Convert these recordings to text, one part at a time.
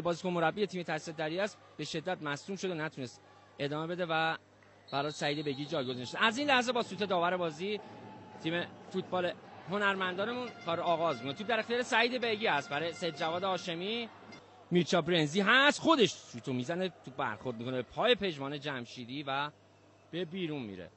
بازیکن مربی تیم تاسیسات دریا است، به شدت مصدوم شد و نتونست ادامه بده و برای سعید بیگی جایگزین شد. از این لحظه با سوت داور بازی تیم فوتبال هنرمندانمون کار آغاز می‌کنه. توپ در اختیار سعید بیگی است برای سید جواد هاشمی. میرچا برنزی هست، خودش شوتو میزنه، تو برخورد میکنه به پای پژمان جمشیدی و به بیرون میره.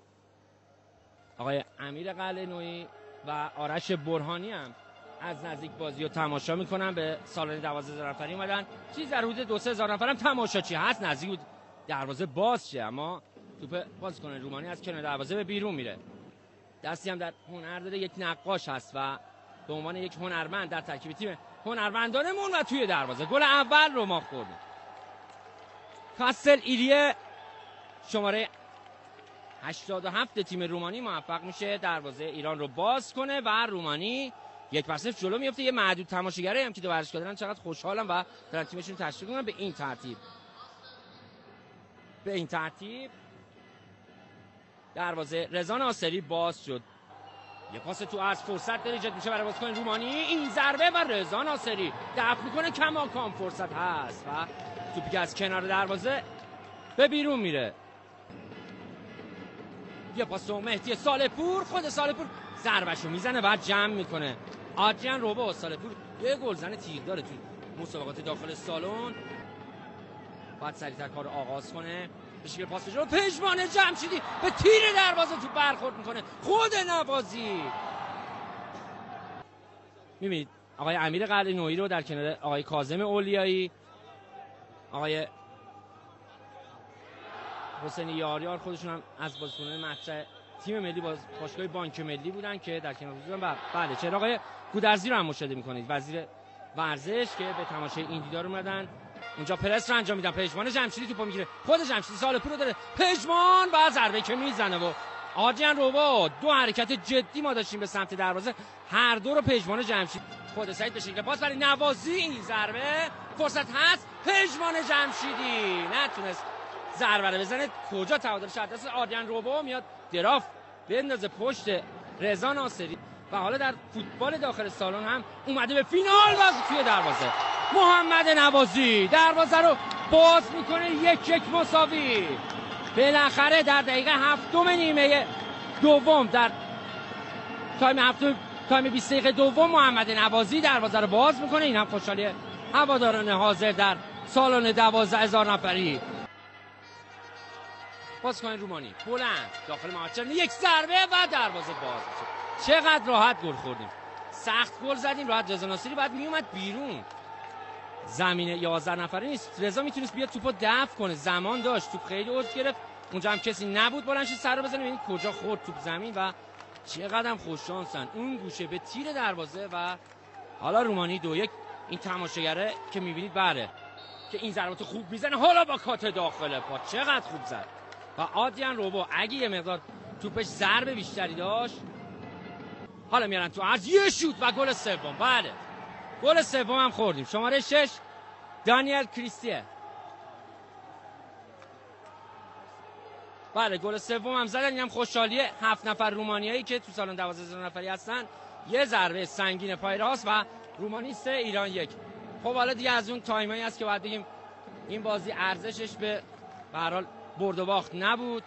آقای امیر قلعه‌نویی و آرش برهانی هم از نزدیک بازی رو تماشا میکنن. به سالن 12,000 نفری اومدن. چیز در حدود 2-3 نفر هم تماشاچی هست. نزدیک بود دروازه باز شه، اما توپ بازیکن رومانی از کنار دروازه به بیرون میره. دستی هم در هنر داره، یک نقاش هست و به عنوان یک هنرمند در ترکیب تیم هنرمندانمون و توی دروازه گل اول رو ما خوردیم. کاسل ایلیه شماره 87 تیم رومانی موفق میشه دروازه ایران رو باز کنه و رومانی 1-0 جلو میفته. یه معدود تماشاگری هم که دو ورزشگاه دارن چقدر خوشحالم و دارن تیمشون تشویق میکنن. به این ترتیب دروازه رضا ناصری باز شد. یه پاس تو از فرصت داره ایجاد میشه برای بازیکن رومانی. این ضربه و رضا ناصری دفع میکنه، کماکان فرصت هست و توپی که از کنار دروازه به بیرون میره. یه پاس تو مهدی سالپور، خود سالپور ضربهشو میزنه و جمع میکنه. آدریان روبا سالپور یه گلزن تیر داره تو مسابقات داخل سالن. باید سریعتر کار آغاز کنه. به شکل پاس جلو پژمان جمشیدی به تیر دروازه تو برخورد میکنه. خود نوازی. میبینید آقای امیر قلعه‌نویی رو در کنار آقای کاظم اولیایی، آقای حسین یاریار خودشون هم از بازیکنان مطرح تیم ملی باشگاه بانک ملی بودن که در کنار بودن. و بله چرا آقای گودرزی رو هم مشاهده میکنید، وزیر ورزش که به تماشای این دیدار اومدن. اونجا پرس رو انجام میدن. پژمان جمشیدی توپو میگیره، خود جمشیدی سالپور رو داره، پژمان و ضربه که میزنه و آدریان روبا. دو حرکت جدی ما داشتیم به سمت دروازه، هر دو رو پژمان جمشیدی خود سعید به شکل پاس برای نوازی. ضربه فرصت هست، پژمان جمشیدی نتونست ضربه رو بزنه. کجا تعادلش از دست آدریان روبا میاد دراف بندازه پشت رضا ناصری و حالا در فوتبال داخل سالن هم اومده به فینال بازی توی دروازه. محمد نوازی دروازه رو باز میکنه، 1-1 مساوی. بالاخره در دقیقه 7 نیمه دوم، در تایم 20 دقیقه دوم محمد نوازی دروازه رو باز میکنه. این هم خوشحالی هواداران حاضر در سالن 12,000 نفری. بازیکن رومانی بلند داخل محوطه، یک ضربه و دروازه باز میشه. چقدر راحت گل خوردیم، سخت گل زدیم راحت. رضا ناصری بعد میومد بیرون، زمین 11 نفره نیست. رضا میتونست بیاد توپو دفع کنه، زمان داشت، توپ خیلی اوج گرفت، اونجا هم کسی نبود بلند شه سر رو بزنه. ببین کجا خورد توپ زمین و چقدر هم خوش شانسن اون گوشه به تیر دروازه. و حالا رومانی 2-1. این تماشاگره که میبینید بله که این ضربات خوب میزنه، حالا با کات داخل پا چقدر خوب زد. و آدریان روبا اگه یه مقدار توپش ضربه بیشتری داشت، حالا میارن تو عرض یه شوت و گل سوم. بله گل سوم هم خوردیم. شماره 6 دانیل کریستیه. بله گل سوم هم زدن. اینم خوشحالیه 7 نفر رومانیایی که تو سالن 12,000 نفری هستن. یه ضربه سنگین پای راست و رومانی 3 ایران 1. خب حالا دیگه از اون تایمایی هست که باید بگیم این بازی ارزشش به هر حال برد و باخت نبود،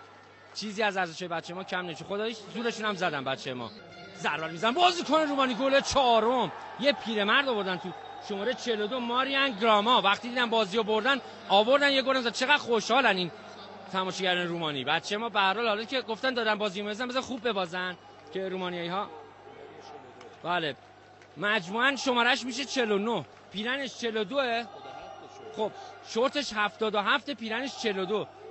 چیزی از ارزش بچه ما کم نشه. خداییش زورشون هم زدن بچه ما. ضربه میزنن بازیکن رومانی. گل چهارم یه پیرمرد آوردن تو شماره 42 ماریان گراما. وقتی دیدن بازیو بردن آوردن یه گل زدن. چقدر خوشحالن این تماشاگران رومانی. بچه ما به هر حال حالا که گفتن دادن بازی میزنن بذار خوب ببازن که رومانیایی‌ها. بله مجموعاً شمارش میشه 49، پیرنش 42. خب شورتش 77، پیرنش 42.